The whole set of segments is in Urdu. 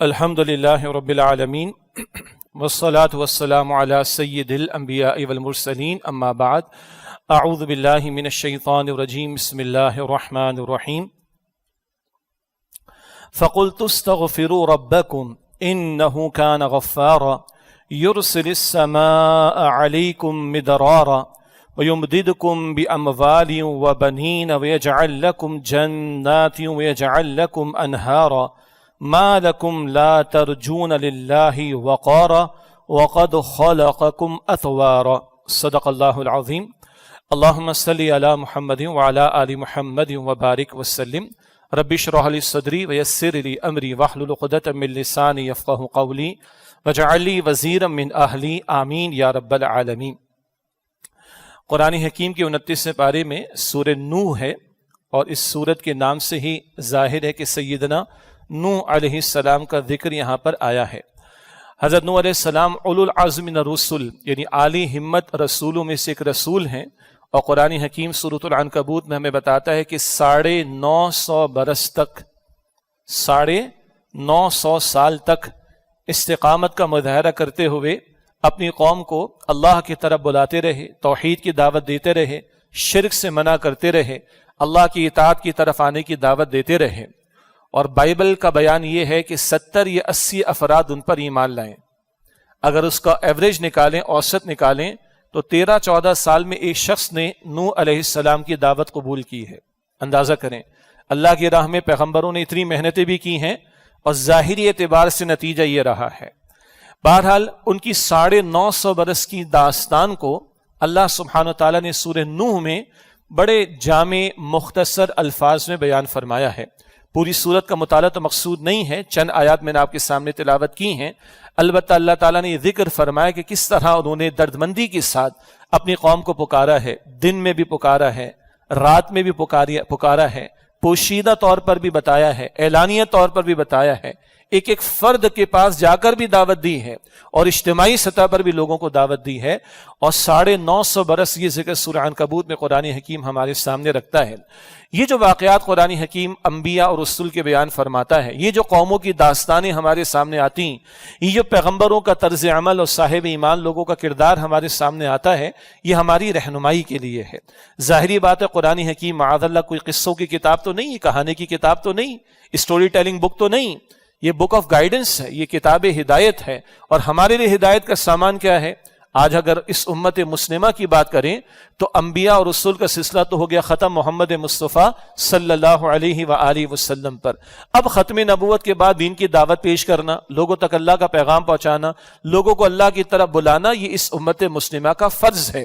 الحمدللہ رب العالمین والصلاة والسلام علی سید الانبیاء والمرسلین اما بعد اعوذ باللہ من الشیطان الرجیم بسم اللہ الرحمن الرحیم فقلت استغفروا ربکم انہ کان غفارا یرسل السماء علیکم مدرارا ویمددکم باموال وبنین ویجعل لکم جنات ویجعل لکم انہارا ما لکم لا ترجون للہ وقارا وقد خلقکم اثوارا صدق اللہ العظیم اللہم صلی علی محمد وعلی آل محمد وبارک وسلم رب اشرح لی صدری ویسر لی امری واحلل عقدۃ من لسانی یفقہوا قولی واجعل لی وزیرا من اہلی آمین یا رب العالمین۔ قرآن حکیم کے 29ویں پارے میں سورہ نوح ہے، اور اس سورت کے نام سے ہی ظاہر ہے کہ سیدنا نوح علیہ السلام کا ذکر یہاں پر آیا ہے۔ حضرت نوح علیہ السلام اولو العزم من الرسل یعنی عالی ہمت رسولوں میں سے ایک رسول ہیں، اور قرآن حکیم سورۃ العنکبوت میں ہمیں بتاتا ہے کہ 950 برس تک 950 سال تک استقامت کا مظاہرہ کرتے ہوئے اپنی قوم کو اللہ کی طرف بلاتے رہے، توحید کی دعوت دیتے رہے، شرک سے منع کرتے رہے، اللہ کی اطاعت کی طرف آنے کی دعوت دیتے رہے۔ اور بائبل کا بیان یہ ہے کہ 70 یا 80 افراد ان پر ایمان لائیں۔ اگر اس کا ایوریج نکالیں، اوسط نکالیں، تو 13-14 سال میں ایک شخص نے نوح علیہ السلام کی دعوت قبول کی ہے۔ اندازہ کریں، اللہ کی راہ میں پیغمبروں نے اتنی محنتیں بھی کی ہیں، اور ظاہری اعتبار سے نتیجہ یہ رہا ہے۔ بہرحال ان کی 950 برس کی داستان کو اللہ سبحانہ وتعالیٰ نے سورہ نوح میں بڑے جامع مختصر الفاظ میں بیان فرمایا ہے۔ پوری سورت کا مطالعہ تو مقصود نہیں ہے، چند آیات میں نے آپ کے سامنے تلاوت کی ہیں۔ البتہ اللہ تعالیٰ نے یہ ذکر فرمایا کہ کس طرح انہوں نے دردمندی کے ساتھ اپنی قوم کو پکارا ہے، دن میں بھی پکارا ہے، رات میں بھی پکارا ہے، پوشیدہ طور پر بھی بتایا ہے، اعلانیہ طور پر بھی بتایا ہے، ایک ایک فرد کے پاس جا کر بھی دعوت دی ہے، اور اجتماعی سطح پر بھی لوگوں کو دعوت دی ہے۔ اور 950 برس یہ ذکر سورہ عنکبوت میں قرآن حکیم ہمارے سامنے رکھتا ہے۔ یہ جو واقعات قرآن حکیم انبیاء اور رسول کے بیان فرماتا ہے، یہ جو قوموں کی داستانیں ہمارے سامنے آتی ہیں، یہ جو پیغمبروں کا طرز عمل اور صاحب ایمان لوگوں کا کردار ہمارے سامنے آتا ہے، یہ ہماری رہنمائی کے لیے ہے۔ ظاہری بات ہے قرآن حکیم معاذ اللہ کوئی قصوں کی کتاب تو نہیں، کہانی کی کتاب تو نہیں، اسٹوری ٹیلنگ بک تو نہیں، یہ بک آف گائیڈنس ہے، یہ کتاب ہدایت ہے۔ اور ہمارے لیے ہدایت کا سامان کیا ہے؟ آج اگر اس امت مسلمہ کی بات کریں تو انبیاء اور رسول کا سلسلہ تو ہو گیا ختم محمد مصطفیٰ صلی اللہ علیہ وآلہ وسلم پر۔ اب ختم نبوت کے بعد دین کی دعوت پیش کرنا، لوگوں تک اللہ کا پیغام پہنچانا، لوگوں کو اللہ کی طرف بلانا، یہ اس امت مسلمہ کا فرض ہے۔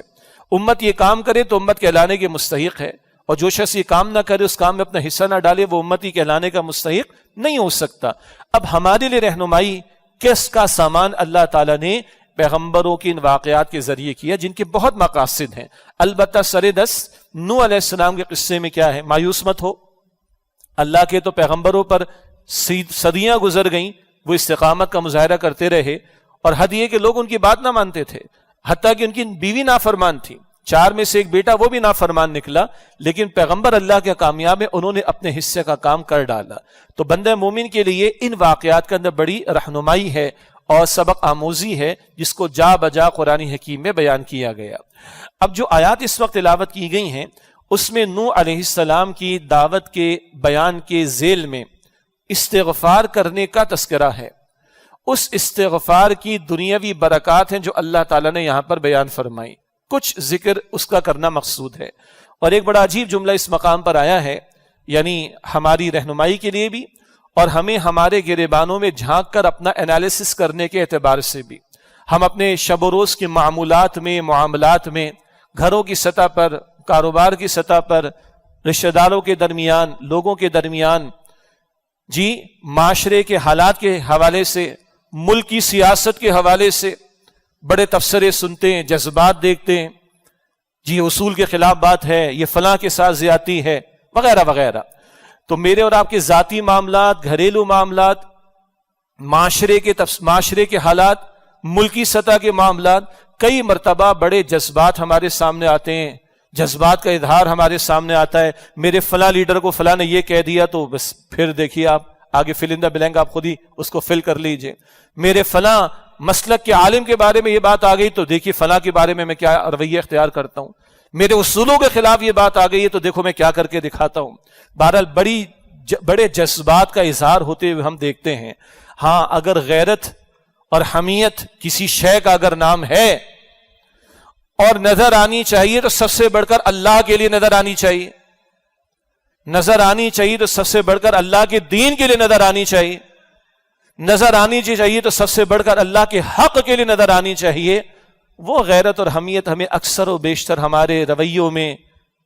امت یہ کام کرے تو امت کہلانے کے مستحق ہے، اور جو شخص یہ کام نہ کرے، اس کام میں اپنا حصہ نہ ڈالے، وہ امتی کہلانے کا مستحق نہیں ہو سکتا۔ اب ہمارے لیے رہنمائی کس کا سامان اللہ تعالیٰ نے پیغمبروں کی ان واقعات کے ذریعے کیا، جن کے بہت مقاصد ہیں۔ البتہ سر-دست نوح علیہ السلام کے قصے میں کیا ہے؟ مایوس مت ہو، اللہ کے تو پیغمبروں پر صدیاں گزر گئیں، وہ استقامت کا مظاہرہ کرتے رہے، اور حد یہ کہ لوگ ان کی بات نہ مانتے تھے، حتیٰ کہ ان کی بیوی نافرمان تھی، 4 میں سے ایک بیٹا وہ بھی نافرمان نکلا، لیکن پیغمبر اللہ کے کامیاب ہیں، انہوں نے اپنے حصے کا کام کر ڈالا۔ تو بندہ مومن کے لیے ان واقعات کے اندر بڑی رہنمائی ہے اور سبق آموزی ہے، جس کو جا بجا قرآن حکیم میں بیان کیا گیا۔ اب جو آیات اس وقت تلاوت کی گئی ہیں، اس میں نوح علیہ السلام کی دعوت کے بیان کے ذیل میں استغفار کرنے کا تذکرہ ہے۔ اس استغفار کی دنیاوی برکات ہیں جو اللہ تعالیٰ نے یہاں پر بیان فرمائی، کچھ ذکر اس کا کرنا مقصود ہے۔ اور ایک بڑا عجیب جملہ اس مقام پر آیا ہے، یعنی ہماری رہنمائی کے لیے بھی، اور ہمیں ہمارے گریبانوں میں جھانک کر اپنا انالیسس کرنے کے اعتبار سے بھی۔ ہم اپنے شب و روز کے معمولات میں، معاملات میں، گھروں کی سطح پر، کاروبار کی سطح پر، رشتہ داروں کے درمیان، لوگوں کے درمیان، معاشرے کے حالات کے حوالے سے، ملک کی سیاست کے حوالے سے بڑے تبصرے سنتے ہیں، جذبات دیکھتے ہیں، اصول کے خلاف بات ہے، یہ فلاں کے ساتھ زیادتی ہے، وغیرہ وغیرہ۔ تو میرے اور آپ کے ذاتی معاملات، گھریلو معاملات، معاشرے کے حالات، ملکی سطح کے معاملات، کئی مرتبہ بڑے جذبات ہمارے سامنے آتے ہیں، جذبات کا اظہار ہمارے سامنے آتا ہے۔ میرے فلاں لیڈر کو فلاں نے یہ کہہ دیا تو بس پھر دیکھیے آپ آگے فل ان دا بلینک آپ خود ہی اس کو فل کر لیجئے. میرے فلاں مسلک کے عالم کے بارے میں یہ بات آ گئی تو دیکھیے فلاں کے بارے میں کیا رویہ اختیار کرتا ہوں. میرے اصولوں کے خلاف یہ بات آ گئی ہے تو دیکھو میں کیا کر کے دکھاتا ہوں. بہرحال بڑے جذبات کا اظہار ہوتے ہوئے ہم دیکھتے ہیں. ہاں اگر غیرت اور حمیت کسی شے کا اگر نام ہے اور نظر آنی چاہیے تو سب سے بڑھ کر اللہ کے لیے نظر آنی چاہیے. نظر آنی چاہیے تو سب سے بڑھ کر اللہ کے دین کے لیے نظر آنی چاہیے. نظر آنی چاہیے تو سب سے بڑھ کر اللہ کے حق کے لیے نظر آنی چاہیے. وہ غیرت اور حمیت ہمیں اکثر و بیشتر ہمارے رویوں میں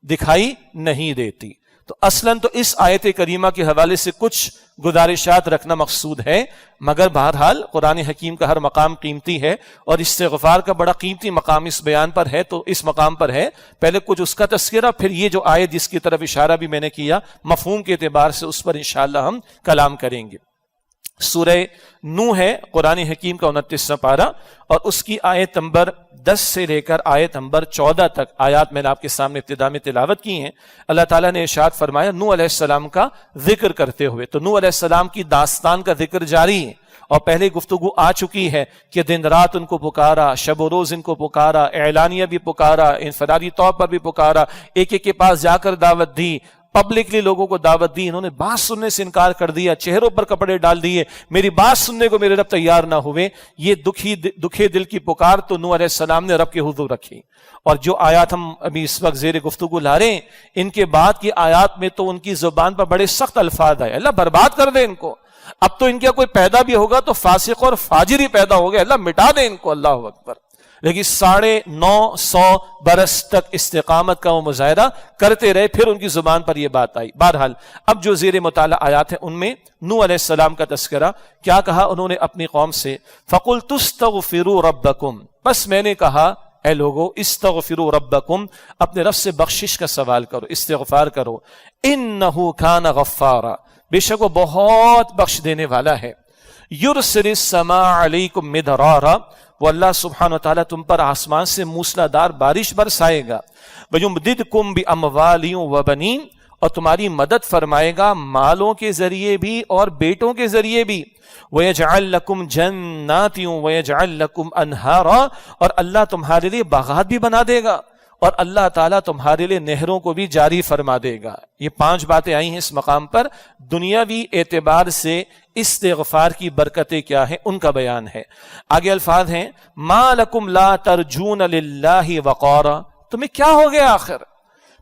دکھائی نہیں دیتی. تو اصلاً تو اس آیت کریمہ کے حوالے سے کچھ گزارشات رکھنا مقصود ہے، مگر بہرحال قرآن حکیم کا ہر مقام قیمتی ہے اور استغفار کا بڑا قیمتی مقام اس بیان پر ہے. تو اس مقام پر ہے پہلے کچھ اس کا تذکرہ، پھر یہ جو آیت جس کی طرف اشارہ بھی میں نے کیا مفہوم کے اعتبار سے اس پر انشاءاللہ ہم کلام کریں گے. سورہ نوح ہے قرآن حکیم کا 29واں پارہ اور اس کی آیت نمبر 10 سے لے کر آیت نمبر 14 تک آیات میں نے آپ کے سامنے ابتدا میں تلاوت کی ہیں. اللہ تعالیٰ نے ارشاد فرمایا نوح علیہ السلام کا ذکر کرتے ہوئے. تو نوح علیہ السلام کی داستان کا ذکر جاری ہے اور پہلے گفتگو آ چکی ہے کہ دن رات ان کو پکارا، شب و روز ان کو پکارا، اعلانیہ بھی پکارا، انفرادی طور پر بھی پکارا، ایک ایک کے پاس جا کر دعوت دی، پبلکلی لوگوں کو دعوت دی. انہوں نے بات سننے سے انکار کر دیا، چہروں پر کپڑے ڈال دیے، میری بات سننے کو میرے رب تیار نہ ہوئے. یہ دکھے دل کی پکار تو نوح علیہ السلام نے رب کے حضور رکھی. اور جو آیات ہم ابھی اس وقت زیر گفتگو لا رہے ہیں ان کے بعد کی آیات میں تو ان کی زبان پر بڑے سخت الفاظ آئے، اللہ برباد کر دے ان کو. اب تو ان کا کوئی پیدا بھی ہوگا تو فاسق اور فاجر ہی پیدا ہو گیا، اللہ مٹا دے ان کو، اللہ اکبر. لیکن 950 برس تک استقامت کا وہ مظاہرہ کرتے رہے، پھر ان کی زبان پر یہ بات آئی. بہرحال اب جو زیر مطالعہ آیات ہیں ان میں نوح علیہ السلام کا تذکرہ. کیا کہا انہوں نے اپنی قوم سے؟ فَقُلْتُ اسْتَغْفِرُوا رَبَّكُمْ، بس میں نے کہا اے لوگو استغفروا ربکم، اپنے رب سے بخشش کا سوال کرو، استغفار کرو. انہ کان غفارا، بے شک وہ بہت بخش دینے والا ہے. یرسل السماء علیکم مدرارا، وہ اللہ سبحانہ وتعالیٰ تم پر آسمان سے موسلادھار بارش برسائے گا. وَيُمْدِدْكُمْ بِأَمْوَالٍ وَبَنِينَ، اور تمہاری مدد فرمائے گا مالوں کے ذریعے بھی اور بیٹوں کے ذریعے بھی. وَيَجْعَلْ لَكُمْ جَنَّاتٍ وَيَجْعَلْ لَكُمْ أَنْهَارًا، اور اللہ تمہارے لیے باغات بھی بنا دے گا اور اللہ تعالیٰ تمہارے لیے نہروں کو بھی جاری فرما دے گا. یہ 5 باتیں آئی ہیں اس مقام پر. دنیاوی اعتبار سے استغفار کی برکتیں کیا ہیں ان کا بیان ہے. آگے الفاظ ہیں مَا لَكُمْ لَا تَرْجُونَ لِلَّهِ وَقَارًا، تمہیں کیا ہو گیا آخر؟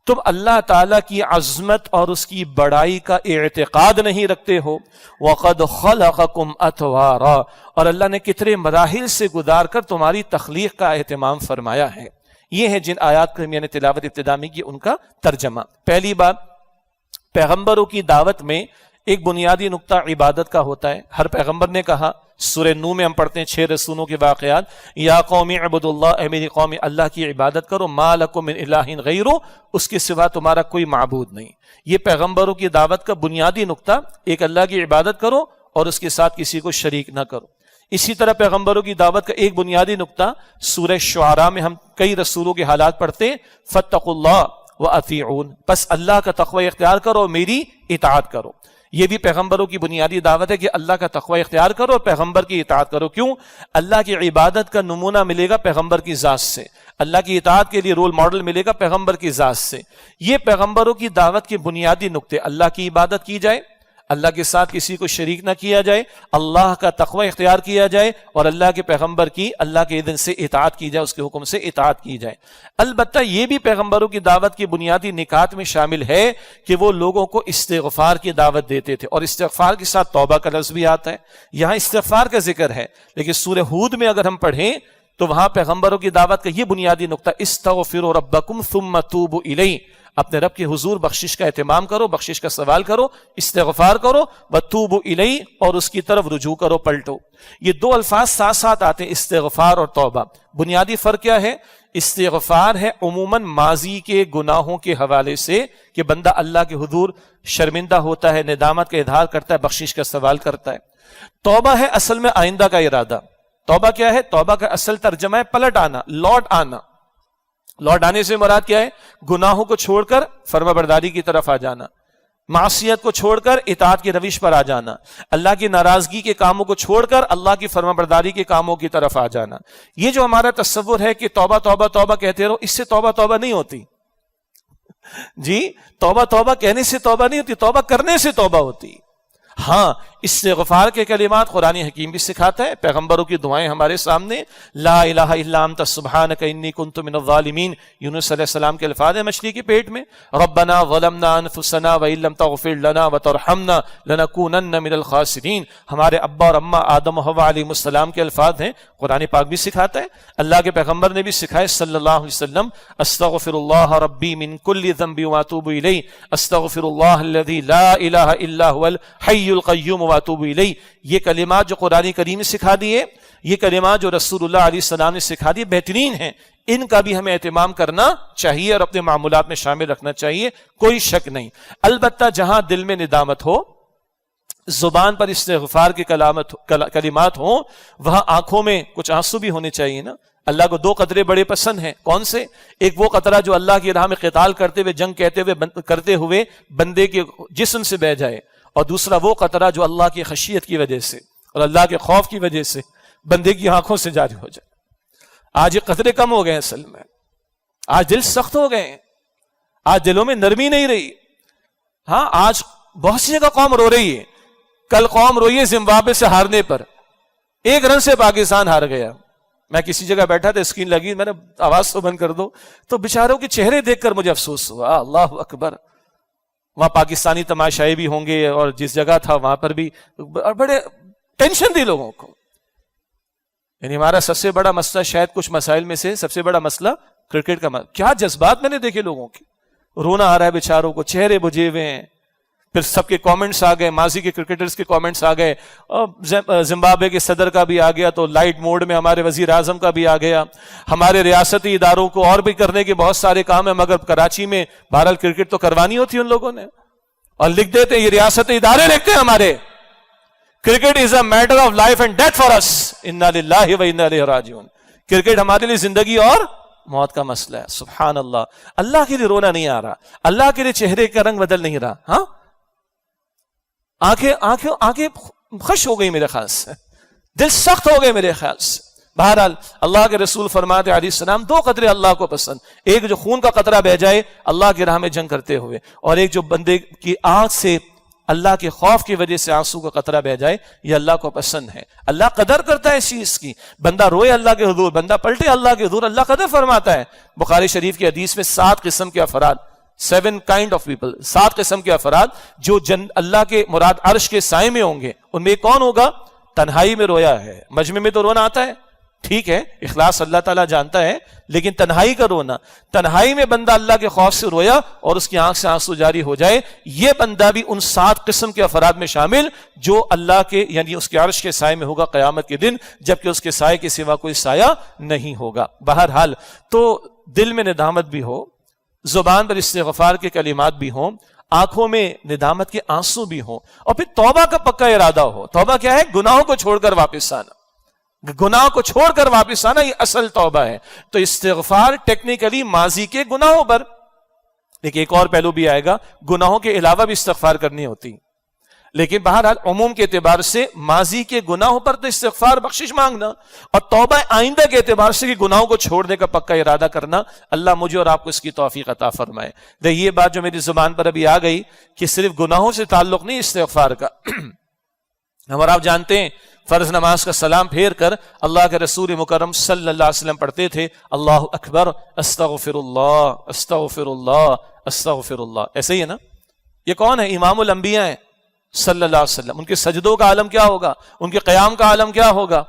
تم اللہ تعالیٰ کی عظمت اور اس کی بڑائی کا اعتقاد نہیں رکھتے ہو. وَقَدْ خَلَقَكُمْ أَطْوَارًا، اور اللہ نے کتنے مراحل سے گزار کر تمہاری تخلیق کا اہتمام فرمایا ہے. یہ ہے جن آیات کو میں نے تلاوت ابتدا میں کی ان کا ترجمہ. پہلی بات، پیغمبروں کی دعوت میں ایک بنیادی نقطہ عبادت کا ہوتا ہے. ہر پیغمبر نے کہا، سورہ نوح میں ہم پڑھتے ہیں 6 رسولوں کے واقعات، یا قوم اعبدوا اللہ، اے میری قوم اللہ کی عبادت کرو، ما لکم من الہ غیرہ، اس کے سوا تمہارا کوئی معبود نہیں. یہ پیغمبروں کی دعوت کا بنیادی نقطہ، ایک اللہ کی عبادت کرو اور اس کے ساتھ کسی کو شریک نہ کرو. اسی طرح پیغمبروں کی دعوت کا ایک بنیادی نقطہ سورہ شعراء میں ہم کئی رسولوں کے حالات پڑھتے ہیں، فاتقوا اللہ واطیعون، بس اللہ کا تقوی اختیار کرو اور میری اطاعت کرو. یہ بھی پیغمبروں کی بنیادی دعوت ہے کہ اللہ کا تقوی اختیار کرو اور پیغمبر کی اطاعت کرو. کیوں؟ اللہ کی عبادت کا نمونہ ملے گا پیغمبر کی ذات سے، اللہ کی اطاعت کے لیے رول ماڈل ملے گا پیغمبر کی ذات سے. یہ پیغمبروں کی دعوت کے بنیادی نقطے، اللہ کی عبادت کی جائے، اللہ کے ساتھ کسی کو شریک نہ کیا جائے، اللہ کا تقوی اختیار کیا جائے اور اللہ کے پیغمبر کی اللہ کے اذن سے اطاعت کی جائے، اس کے حکم سے اطاعت کی جائے. البتہ یہ بھی پیغمبروں کی دعوت کی بنیادی نکات میں شامل ہے کہ وہ لوگوں کو استغفار کی دعوت دیتے تھے، اور استغفار کے ساتھ توبہ کا لفظ بھی آتا ہے. یہاں استغفار کا ذکر ہے، لیکن سورہ ہود میں اگر ہم پڑھیں تو وہاں پیغمبروں کی دعوت کا یہ بنیادی نقطہ استغفروا ربکم ثم توبوا الیہ، اپنے رب کے حضور بخشش کا اہتمام کرو، بخشش کا سوال کرو، استغفار کرو، وتوبوا الیہ، اور اس کی طرف رجوع کرو، پلٹو. یہ 2 الفاظ ساتھ ساتھ آتے ہیں، استغفار اور توبہ. بنیادی فرق کیا ہے؟ استغفار ہے عموماً ماضی کے گناہوں کے حوالے سے کہ بندہ اللہ کے حضور شرمندہ ہوتا ہے، ندامت کا اظہار کرتا ہے، بخشش کا سوال کرتا ہے. توبہ ہے اصل میں آئندہ کا ارادہ. توبہ کیا ہے؟ توبہ کا اصل ترجمہ ہے پلٹ آنا، لوٹ آنا. لوٹ آنے سے مراد کیا ہے؟ گناہوں کو چھوڑ کر فرما برداری کی طرف آ جانا. معصیت کو چھوڑ کر اطاعت کی روش پر آ جانا، اللہ کی ناراضگی کے کاموں کو چھوڑ کر اللہ کی فرمانبرداری کے کاموں کی طرف آ جانا۔ یہ جو ہمارا تصور ہے کہ توبہ توبہ توبہ کہتے رہو، اس سے توبہ توبہ نہیں ہوتی جی، توبہ توبہ کہنے سے توبہ نہیں ہوتی، توبہ کرنے سے توبہ ہوتی۔ ہاں، استغفار کے کلمات قرآن حکیم بھی سکھاتا ہے، پیغمبروں کی دعائیں ہمارے سامنے، لا الہ الا انت سبحانک انی کنت من الظالمین، یونس علیہ السلام کے الفاظ ہیں مچھلی کے پیٹ میں، ربنا ظلمنا انفسنا وان لم تغفر لنا وترحمنا لنکونن من الخاسرین، ہمارے ابا اور اماں آدم و حوا علیہ السلام کے الفاظ ہیں، قرآن پاک بھی سکھاتا ہے، اللہ کے پیغمبر نے بھی سکھائے صلی اللہ علیہ وسلم، استغفر اللہ ربی من کل ذنب واتوب الیہ، استغفر اللہ الذی لا الہ الا هو الحی القیوم واتوب الیہ۔ یہ کلمات جو قرآن کریم نے سکھا دیے، یہ کلمات جو رسول اللہ علیہ السلام نے سکھا دیے، بہترین ہیں، ان کا بھی ہمیں اہتمام کرنا چاہیے اور اپنے معمولات میں شامل رکھنا چاہیے، کوئی شک نہیں۔ البتہ جہاں دل میں ندامت ہو، زبان پر استغفار کے کلمات ہوں، وہاں آنکھوں میں کچھ آنسو بھی ہونے چاہیے نا۔ اللہ کو دو قطرے بڑے پسند ہیں، کون سے؟ ایک وہ قطرہ جو اللہ کی راہ میں قتال کرتے ہوئے، جنگ کرتے ہوئے بندے کے جسم سے بہہ جائے، اور دوسرا وہ قطرہ جو اللہ کی خشیت کی وجہ سے اور اللہ کے خوف کی وجہ سے بندے کی آنکھوں سے جاری ہو جائے۔ آج یہ قطرے کم ہو گئے ہیں، اصل میں آج دل سخت ہو گئے ہیں، آج دلوں میں نرمی نہیں رہی۔ ہاں، آج بہت سی جگہ قوم رو رہی ہے، کل قوم روئی ہے زمبابوے سے ہارنے پر، 1 رن سے پاکستان ہار گیا۔ میں کسی جگہ بیٹھا تھا، اسکرین لگی، میں نے آواز تو بند کر دو، تو بیچاروں کے چہرے دیکھ کر مجھے افسوس ہوا، اللہ اکبر۔ وہاں پاکستانی تماشائی بھی ہوں گے، اور جس جگہ تھا وہاں پر بھی بڑے ٹینشن دی لوگوں کو۔ یعنی ہمارا سب سے بڑا مسئلہ، شاید کچھ مسائل میں سے سب سے بڑا مسئلہ کرکٹ کا مسئلہ۔ کیا جذبات میں نے دیکھے لوگوں کے، رونا آ رہا ہے بیچاروں کو، چہرے بجھے ہوئے ہیں۔ پھر سب کے کامنٹس آ گئے، ماضی کے کرکٹرز کے کامنٹس آ گئے، زمبابوے کے صدر کا بھی آ گیا، تو لائٹ موڈ میں ہمارے وزیر اعظم کا بھی آ گیا۔ ہمارے ریاستی اداروں کو اور بھی کرنے کے بہت سارے کام ہیں، مگر کراچی میں بہرحال کرکٹ تو کروانی ہوتی ان لوگوں نے، اور لکھ دیتے ہیں، یہ ریاستی ادارے لکھتے ہیں ہمارے، cricket is a matter of life and death for us, انا للہ و انا الیہ راجعون۔ کرکٹ ہمارے لیے زندگی اور موت کا مسئلہ ہے۔ سبحان اللہ، اللہ کے لیے رونا نہیں آ رہا، اللہ کے لیے چہرے کا رنگ بدل نہیں رہا۔ ہاں، آنکھیں خوش ہو گئی میرے خیال سے، دل سخت ہو گئے میرے خیال سے۔ بہرحال اللہ کے رسول فرماتے علیہ السلام، 2 قطرے اللہ کو پسند، ایک جو خون کا قطرہ بہ جائے اللہ کی راہ میں جنگ کرتے ہوئے، اور ایک جو بندے کی آنکھ سے اللہ کے خوف کی وجہ سے آنسو کا قطرہ بہ جائے، یہ اللہ کو پسند ہے۔ اللہ قدر کرتا ہے اس چیز کی، بندہ روئے اللہ کے حضور، بندہ پلٹے اللہ کے حضور، اللہ قدر فرماتا ہے۔ بخاری شریف کی حدیث میں 7 قسم کے افراد، 7 kind of people، 7 قسم کے افراد جو اللہ کے مراد عرش کے سائے میں ہوں گے۔ ان میں کون ہوگا؟ تنہائی میں رویا ہے، مجمع میں تو رونا آتا ہے، ٹھیک ہے، اخلاص اللہ تعالیٰ جانتا ہے، لیکن تنہائی کا رونا، تنہائی میں بندہ اللہ کے خوف سے رویا اور اس کی آنکھ سے آنسو جاری ہو جائے، یہ بندہ بھی ان 7 قسم کے افراد میں شامل جو اللہ کے یعنی اس کے عرش کے سائے میں ہوگا قیامت کے دن، جبکہ اس کے سائے کے سوا کوئی سایہ نہیں ہوگا۔ بہرحال تو دل میں ندامت بھی ہو، زبان پر استغفار کے کلمات بھی ہوں، آنکھوں میں ندامت کے آنسو بھی ہوں، اور پھر توبہ کا پکا ارادہ ہو۔ توبہ کیا ہے؟ گناہوں کو چھوڑ کر واپس آنا، گناہ کو چھوڑ کر واپس آنا، یہ اصل توبہ ہے۔ تو استغفار ٹیکنیکلی ماضی کے گناہوں پر، لیکن ایک اور پہلو بھی آئے گا، گناہوں کے علاوہ بھی استغفار کرنی ہوتی، لیکن بہرحال عموم کے اعتبار سے ماضی کے گناہوں پر تو استغفار بخشش مانگنا، اور توبہ آئندہ کے اعتبار سے گناہوں کو چھوڑنے کا پکا ارادہ کرنا۔ اللہ مجھے اور آپ کو اس کی توفیق عطا فرمائے۔ یہ بات جو میری زبان پر ابھی آ گئی کہ صرف گناہوں سے تعلق نہیں استغفار کا، ہم اور آپ جانتے ہیں فرض نماز کا سلام پھیر کر اللہ کے رسول مکرم صلی اللہ علیہ وسلم پڑھتے تھے، اللہ اکبر، استغفر اللہ، استغفر اللہ، استغفر اللہ۔ ایسے ہی ہے نا؟ یہ کون ہے؟ امام الانبیاء ہیں صلی اللہ علیہ وسلم۔ ان کے سجدوں کا عالم کیا ہوگا، ان کے قیام کا عالم کیا ہوگا،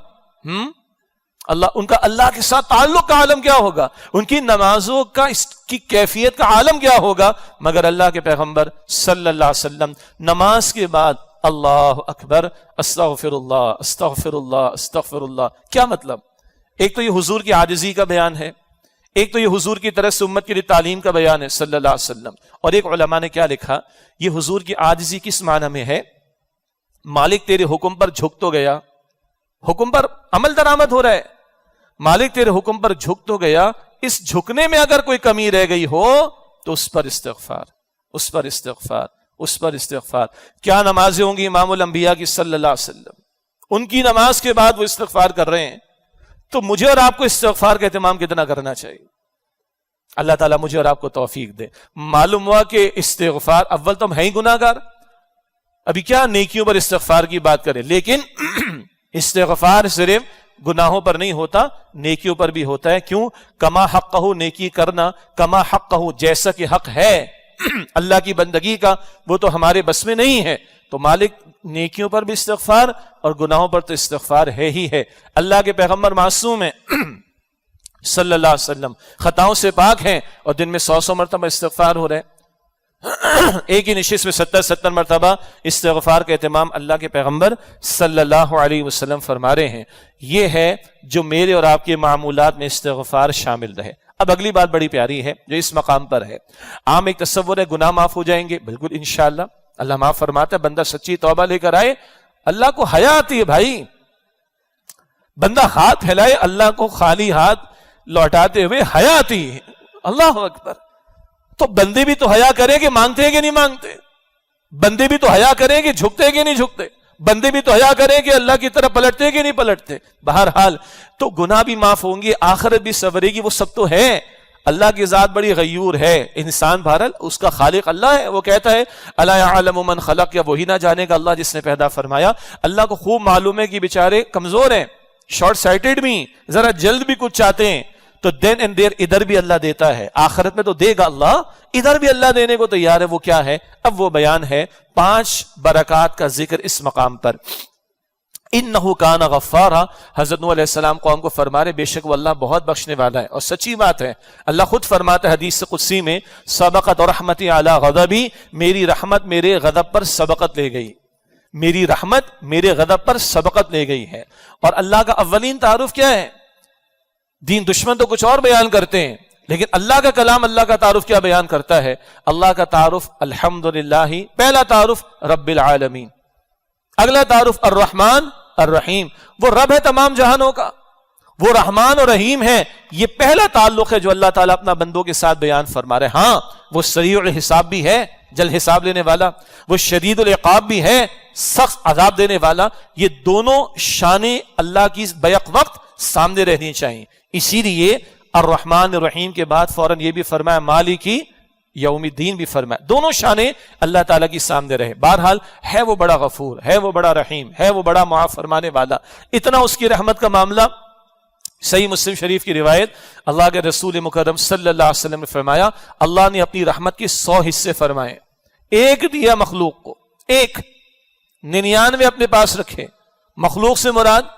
ان کا اللہ کے ساتھ تعلق کا عالم کیا ہوگا، ان کی نمازوں کا اس کی کیفیت کا عالم کیا ہوگا، مگر اللہ کے پیغمبر صلی اللہ علیہ وسلم نماز کے بعد اللہ اکبر، استغفر اللہ، استغفر اللہ، استغفر اللہ۔ کیا مطلب؟ ایک تو یہ حضور کی عاجزی کا بیان ہے، ایک تو یہ حضور کی طرف سے امت کے لیے تعلیم کا بیان ہے صلی اللہ علیہ وسلم، اور ایک علماء نے کیا لکھا، یہ حضور کی عاجزی کس معنی میں ہے؟ مالک تیرے حکم پر جھک تو گیا، حکم پر عمل درآمد ہو رہا ہے، مالک تیرے حکم پر جھک تو گیا، اس جھکنے میں اگر کوئی کمی رہ گئی ہو تو اس پر استغفار، اس پر استغفار، اس پر استغفار. کیا نمازیں ہوں گی امام الانبیاء کی صلی اللہ علیہ وسلم, ان کی نماز کے بعد وہ استغفار کر رہے ہیں, تو مجھے اور آپ کو استغفار کا اہتمام کتنا کرنا چاہیے. اللہ تعالیٰ مجھے اور آپ کو توفیق دے. معلوم ہوا کہ استغفار, اول تو ہم ہیں ہی گناہ گار, ابھی کیا نیکیوں پر استغفار کی بات کریں, لیکن استغفار صرف گناہوں پر نہیں ہوتا, نیکیوں پر بھی ہوتا ہے. کیوں؟ کما حقہ, نیکی کرنا کما حقہ, جیسا کہ حق ہے اللہ کی بندگی کا, وہ تو ہمارے بس میں نہیں ہے. تو مالک نیکیوں پر بھی استغفار اور گناہوں پر تو استغفار ہے ہی ہے. اللہ کے پیغمبر معصوم ہیں صلی اللہ علیہ وسلم, خطاؤں سے پاک ہیں, اور دن میں 100 مرتبہ استغفار ہو رہے, ایک ہی نشست میں 70 مرتبہ استغفار کا اہتمام اللہ کے پیغمبر صلی اللہ علیہ وسلم فرما رہے ہیں. یہ ہے جو میرے اور آپ کے معمولات میں استغفار شامل رہے. اب اگلی بات بڑی پیاری ہے جو اس مقام پر ہے. عام ایک تصور ہے گناہ معاف ہو جائیں گے, بالکل انشاءاللہ اللہ معاف فرماتا ہے. بندہ سچی توبہ لے کر آئے, اللہ کو حیا آتی ہے بھائی. بندہ ہاتھ پھیلائے, اللہ کو خالی ہاتھ لوٹاتے ہوئے حیا آتی ہے. اللہ اکبر. تو بندے بھی تو حیا کریں کہ مانگتے ہیں کہ نہیں مانگتے, بندے بھی تو حیا کریں کہ جھکتے ہیں کہ نہیں جھکتے, بندے بھی تو حیا کریں کہ اللہ کی طرف پلٹتے ہیں کہ نہیں پلٹتے. بہرحال تو گناہ بھی معاف ہوں گے, آخرت بھی سورے گی, وہ سب تو ہے. اللہ کی ذات بڑی غیور ہے, انسان بہرحال اس کا خالق اللہ ہے. وہ کہتا ہے الا یعلم من خلق, یا وہی نہ جانے گا اللہ جس نے پیدا فرمایا. اللہ کو خوب معلوم ہے کہ بیچارے کمزور ہیں, شارٹ سائٹڈ بھی, ذرا جلد بھی کچھ چاہتے ہیں, تو دین اینڈ دیر ادھر بھی اللہ دیتا ہے, آخرت میں تو دے گا اللہ, ادھر بھی اللہ دینے کو تیار ہے. وہ کیا ہے؟ اب وہ بیان ہے 5 برکات کا ذکر اس مقام پر. انہ کان غفارا, حضرت نوح علیہ السلام قوم کو فرما رہے بے شک وہ اللہ بہت بخشنے والا ہے. اور سچی بات ہے, اللہ خود فرماتا ہے حدیث قدسی میں, سبقت رحمتی علی غضبی, میری رحمت میرے غضب پر سبقت لے گئی, میری رحمت میرے غضب پر سبقت لے گئی ہے. اور اللہ کا اولین تعارف کیا ہے؟ دین دشمن تو کچھ اور بیان کرتے ہیں, لیکن اللہ کا کلام, اللہ کا تعارف کیا بیان کرتا ہے؟ اللہ کا تعارف الحمدللہ, پہلا تعارف رب العالمین, اگلا تعارف الرحمن الرحیم, وہ رب ہے تمام جہانوں کا, وہ رحمان اور رحیم ہے. یہ پہلا تعلق ہے جو اللہ تعالیٰ اپنا بندوں کے ساتھ بیان فرما رہے. ہاں وہ سریع الحساب بھی ہے, جل حساب لینے والا, وہ شدید العقاب بھی ہے, سخت عذاب دینے والا. یہ دونوں شانیں اللہ کی بیک وقت سامنے رہنی چاہیے. اسی لیے الرحمن الرحیم کے بعد فوراً یہ بھی فرمایا مالکی یوم الدین بھی فرمایا. دونوں شانیں اللہ تعالیٰ کی سامنے رہے. بہرحال ہے وہ بڑا غفور, ہے وہ بڑا رحیم, ہے وہ بڑا معاف فرمانے والا. اتنا اس کی رحمت کا معاملہ, صحیح مسلم شریف کی روایت, اللہ کے رسول مکرم صلی اللہ علیہ وسلم نے فرمایا اللہ نے اپنی رحمت کے 100 حصے فرمائے, ایک دیا مخلوق کو, ایک, 99 اپنے پاس رکھے. مخلوق سے مراد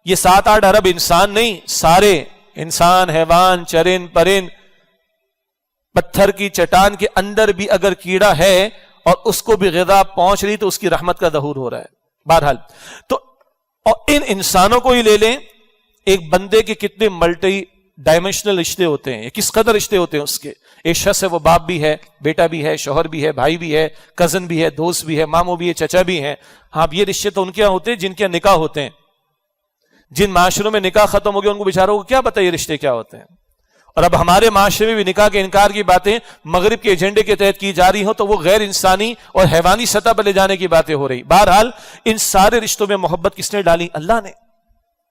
یہ 7-8 ارب انسان نہیں, سارے انسان, حیوان, چرند پرند. پتھر کی چٹان کے اندر بھی اگر کیڑا ہے اور اس کو بھی غذا پہنچ رہی تو اس کی رحمت کا ظہور ہو رہا ہے. بہرحال تو اور ان انسانوں کو ہی لے لیں, ایک بندے کے کتنے ملٹی ڈائمینشنل رشتے ہوتے ہیں, کس قدر رشتے ہوتے ہیں اس کے. ایک شخص ہے وہ باپ بھی ہے, بیٹا بھی ہے, شوہر بھی ہے, بھائی بھی ہے, کزن بھی ہے, دوست بھی ہے, ماموں بھی ہے, چچا بھی ہے. ہاں یہ رشتے تو ان کے ہوتے ہیں جن کے نکاح ہوتے ہیں. جن معاشروں میں نکاح ختم ہو گیا ان کو بیچاروں کو کیا پتہ یہ رشتے کیا ہوتے ہیں. اور اب ہمارے معاشرے میں بھی نکاح کے انکار کی باتیں مغرب کے ایجنڈے کے تحت کی جا رہی ہوں تو وہ غیر انسانی اور حیوانی سطح پر لے جانے کی باتیں ہو رہی. بہرحال ان سارے رشتوں میں محبت کس نے ڈالی؟ اللہ نے.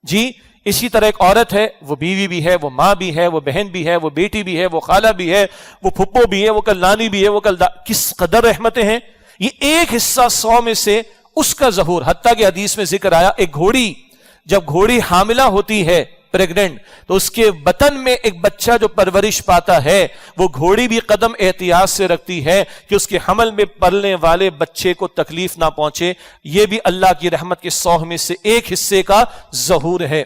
جی اسی طرح ایک عورت ہے, وہ بیوی بھی ہے, وہ ماں بھی ہے, وہ بہن بھی ہے, وہ بیٹی بھی ہے, وہ خالہ بھی ہے, وہ پھپھو بھی ہے, وہ کل نانی بھی ہے, وہ کل کس قدر رحمتیں ہیں. یہ ایک حصہ 100 میں سے اس کا ظہور. حتیٰ کہ حدیث میں ذکر آیا ایک گھوڑی, جب گھوڑی حاملہ ہوتی ہے پریگننٹ, تو اس کے بطن میں ایک بچہ جو پرورش پاتا ہے وہ گھوڑی بھی قدم احتیاط سے رکھتی ہے کہ اس کے حمل میں پلنے والے بچے کو تکلیف نہ پہنچے. یہ بھی اللہ کی رحمت کے 100 میں سے ایک حصے کا ظہور ہے.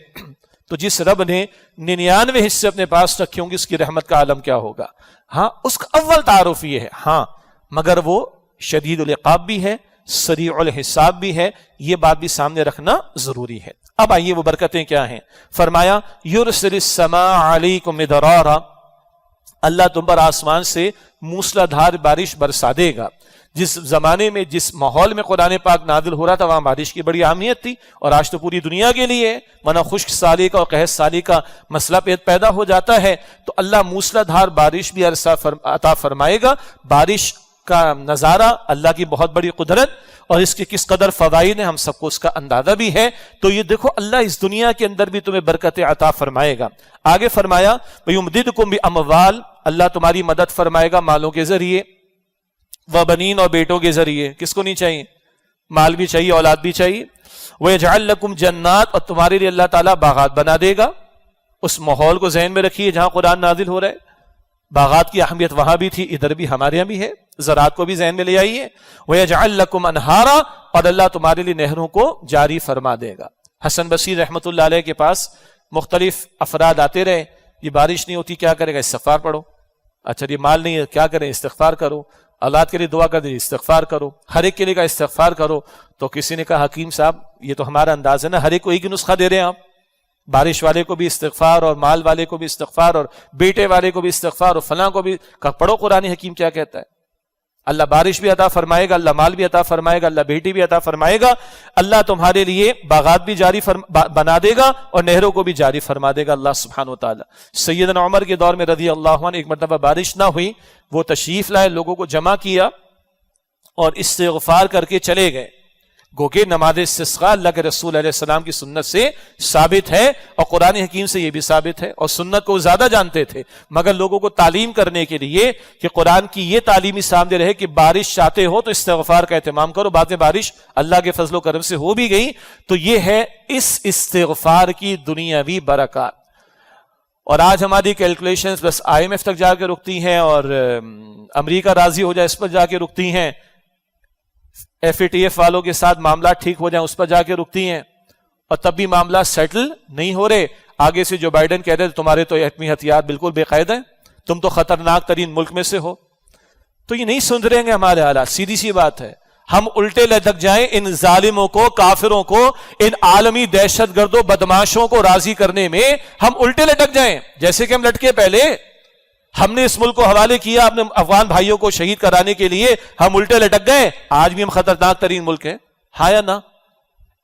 تو جس رب نے 99 حصے اپنے پاس رکھے ہوں گے اس کی رحمت کا عالم کیا ہوگا. ہاں اس کا اول تعارف یہ ہے, ہاں مگر وہ شدید العقاب بھی ہے, سریع الحساب بھی ہے, یہ بات بھی سامنے رکھنا ضروری ہے. اب آئیے وہ برکتیں کیا ہیں. فرمایا یرسل السماء علیکم مدرارا, اللہ تم پر آسمان سے موسلا دھار بارش برسا دے گا. جس زمانے میں جس ماحول میں قرآن پاک نازل ہو رہا تھا وہاں بارش کی بڑی اہمیت تھی, اور آج تو پوری دنیا کے لیے, ورنہ خشک سالی کا اور قحط سالی کا مسئلہ پیدا ہو جاتا ہے. تو اللہ موسلا دھار بارش بھی عطا فرمائے گا. بارش کا نظارہ، اللہ کی بہت بڑی قدرت اور اس کے کس قدر فوائد ہیں، ہم سب کو اس کا اندازہ بھی ہے. تو یہ دیکھو اللہ اس دنیا کے اندر بھی تمہیں برکت عطا فرمائے گا. آگے فرمایا وَيُمْدِدْكُمْ بِأَمْوَالٍ، اللہ تمہاری مدد فرمائے گا مالوں کے ذریعے، وَبَنِينَ، اور بیٹوں کے ذریعے. کس کو نہیں چاہیے؟ مال بھی چاہیے، اولاد بھی چاہیے. وَيَجْعَلْ لَكُمْ جَنَّاتٍ، اور تمہارے لیے اللہ تعالیٰ باغات بنا دے گا. اس ماحول کو ذہن میں رکھیے جہاں قرآن نازل ہو رہا ہے، باغات کی اہمیت وہاں بھی تھی، ادھر بھی ہمارے یہاں بھی ہے. زراعت کو بھی ذہن میں لے آئیے. وَيَجْعَلْ لَكُمْ أَنْهَارًا، اور اللہ تمہارے لیے نہروں کو جاری فرما دے گا. حسن بصری رحمۃ اللہ علیہ کے پاس مختلف افراد آتے رہے، یہ بارش نہیں ہوتی کیا کرے گا؟ استغفار پڑھو. اچھا یہ مال نہیں ہے کیا کریں؟ استغفار کرو. اولاد کے لیے دعا کر دیں، استغفار کرو. ہر ایک کے لیے کا استغفار کرو. تو کسی نے کہا حکیم صاحب یہ تو ہمارا انداز ہے نا، ہر ایک کو ایک ہی نسخہ دے رہے ہیں آپ، بارش والے کو بھی استغفار اور مال والے کو بھی استغفار اور بیٹے والے کو بھی استغفار اور فلاں کو بھی. پڑھو قرآن حکیم کیا کہتا ہے. اللہ بارش بھی عطا فرمائے گا، اللہ مال بھی عطا فرمائے گا، اللہ بیٹی بھی عطا فرمائے گا. اللہ تمہارے لیے باغات بھی جاری بنا دے گا اور نہروں کو بھی جاری فرما دے گا اللہ سبحانہ و تعالی. سیدنا عمر کے دور میں رضی اللہ عنہ ایک مرتبہ بارش نہ ہوئی، وہ تشریف لائے، لوگوں کو جمع کیا اور استغفار کر کے چلے گئے. گو کہ نماز استسقاء اللہ کے رسول علیہ السلام کی سنت سے ثابت ہے اور قرآن حکیم سے یہ بھی ثابت ہے، اور سنت کو زیادہ جانتے تھے، مگر لوگوں کو تعلیم کرنے کے لیے کہ قرآن کی یہ تعلیمی سامنے رہے کہ بارش چاہتے ہو تو استغفار کا اہتمام کرو. بعد میں بارش اللہ کے فضل و کرم سے ہو بھی گئی. تو یہ ہے اس استغفار کی دنیاوی برکات. اور آج ہماری کیلکولیشنز بس IMF تک جا کے رکتی ہیں اور امریکہ راضی ہو جائے اس پر جا کے رکتی ہیں، FATF والوں کے ساتھ معاملات ٹھیک ہو جائیں اس پر جا کے رکتی ہیں، اور تب بھی معاملات سیٹل نہیں ہو رہے. آگے سے جو بائیڈن کہتے ہیں تمہارے تو ایٹمی ہتھیار بالکل بے قید ہیں، تم تو خطرناک ترین ملک میں سے ہو. تو یہ نہیں سن رہے گے ہمارے حالات. سیدھی سی بات ہے، ہم الٹے لٹک جائیں ان ظالموں کو، کافروں کو، ان عالمی دہشت گردوں بدماشوں کو راضی کرنے میں ہم الٹے لٹک جائیں. جیسے کہ ہم لٹکے پہلے، ہم نے اس ملک کو حوالے کیا اپنے افغان بھائیوں کو شہید کرانے کے لیے، ہم الٹے لٹک گئے. آج بھی ہم خطرناک ترین ملک ہیں، ہاں یا نہ؟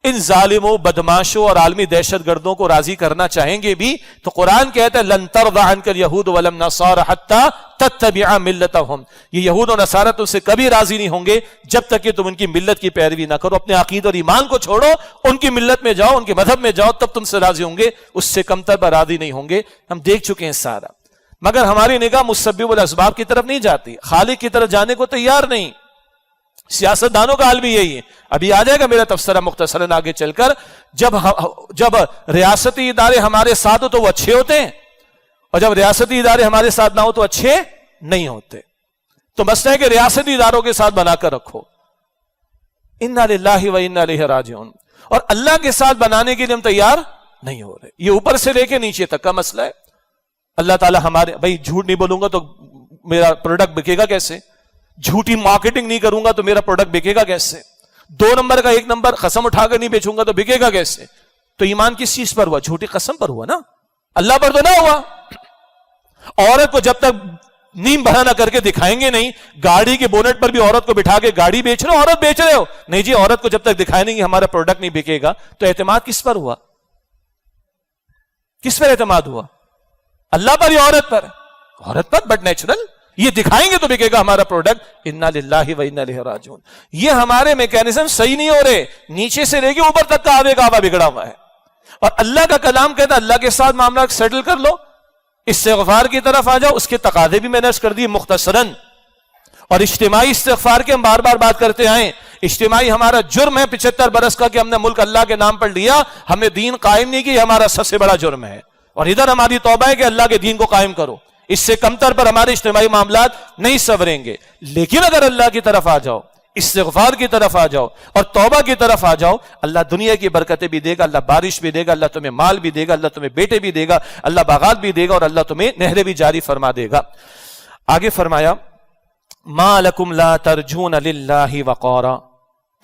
ان ظالموں، بدماشوں اور عالمی دہشت گردوں کو راضی کرنا چاہیں گے بھی تو قرآن کہتا ہے لن ترضى عنك اليهود ولا النصارى حتى تتبع ملتهم. یہ یہود اور نصارہ تم سے کبھی راضی نہیں ہوں گے جب تک کہ تم ان کی ملت کی پیروی نہ کرو. اپنے عقیدہ اور ایمان کو چھوڑو، ان کی ملت میں جاؤ، ان کے مذہب میں جاؤ، تب تم سے راضی ہوں گے. اس سے کم تر پر راضی نہیں ہوں گے. ہم دیکھ چکے ہیں سارا، مگر ہماری نگاہ مسبب الاسباب کی طرف نہیں جاتی، خالق کی طرف جانے کو تیار نہیں. سیاست دانوں کا حال بھی یہی ہے. ابھی آ جائے گا میرا تبصرہ مختصراً آگے چل کر. جب ریاستی ادارے ہمارے ساتھ ہو تو وہ اچھے ہوتے ہیں، اور جب ریاستی ادارے ہمارے ساتھ نہ ہو تو اچھے نہیں ہوتے. تو مسئلہ ہے کہ ریاستی اداروں کے ساتھ بنا کر رکھو. انا للہ و انا الیہ راجعون. اور اللہ کے ساتھ بنانے کے لیے ہم تیار نہیں ہو رہے. یہ اوپر سے لے کے نیچے تک کا مسئلہ ہے. اللہ تعالیٰ ہمارے، بھائی جھوٹ نہیں بولوں گا تو میرا پروڈکٹ بکے گا کیسے؟ جھوٹی مارکیٹنگ نہیں کروں گا تو میرا پروڈکٹ بکے گا کیسے؟ 2 نمبر کا 1 نمبر قسم اٹھا کر نہیں بیچوں گا تو بکے گا کیسے؟ تو ایمان کس چیز پر ہوا؟ جھوٹی قسم پر ہوا نا، اللہ پر تو نہ ہوا. عورت کو جب تک نیم بھرا نہ کر کے دکھائیں گے نہیں، گاڑی کے بونٹ پر بھی عورت کو بٹھا کے گاڑی بیچ رہے ہو، عورت بیچ رہے ہو نہیں جی، عورت کو جب تک دکھائیں نہیں کہ ہمارا پروڈکٹ نہیں بکے گا. تو اعتماد کس پر ہوا؟ کس پر اعتماد ہوا؟ اللہ پر یا عورت پر؟ عورت پر. بٹ نیچرل یہ دکھائیں گے تو بکے گا ہمارا پروڈکٹ. انا للہ و انا الیہ راجعون. یہ ہمارے میکینزم صحیح نہیں ہو رہے، نیچے سے لے کے اوپر تک کا آبے کعبہ بگڑا ہوا ہے. اور اللہ کا کلام کہتا ہے اللہ کے ساتھ معاملہ سیٹل کر لو، استغفار کی طرف آ جاؤ. اس کے تقاضے بھی میں نے عرض کر دیے مختصراً. اور اجتماعی استغفار کے ہم بار بار بات کرتے آئے. اجتماعی ہمارا جرم ہے 75 برس کا کہ ہم نے ملک اللہ کے نام پر لیا، ہم نے دین قائم نہیں کی. ہمارا سب سے بڑا جرم ہے. اور ادھر ہماری توبہ ہے کہ اللہ کے دین کو قائم کرو. اس سے کمتر پر ہمارے اجتماعی معاملات نہیں سنوریں گے. لیکن اگر اللہ کی طرف آ جاؤ، استغفار کی طرف آ جاؤ اور توبہ کی طرف آ جاؤ، اللہ دنیا کی برکتیں بھی دے گا، اللہ بارش بھی دے گا، اللہ تمہیں مال بھی دے گا، اللہ تمہیں بیٹے بھی دے گا، اللہ باغات بھی دے گا، اور اللہ تمہیں نہریں بھی جاری فرما دے گا. آگے فرمایا ما لکم لا ترجون للہ وقارا.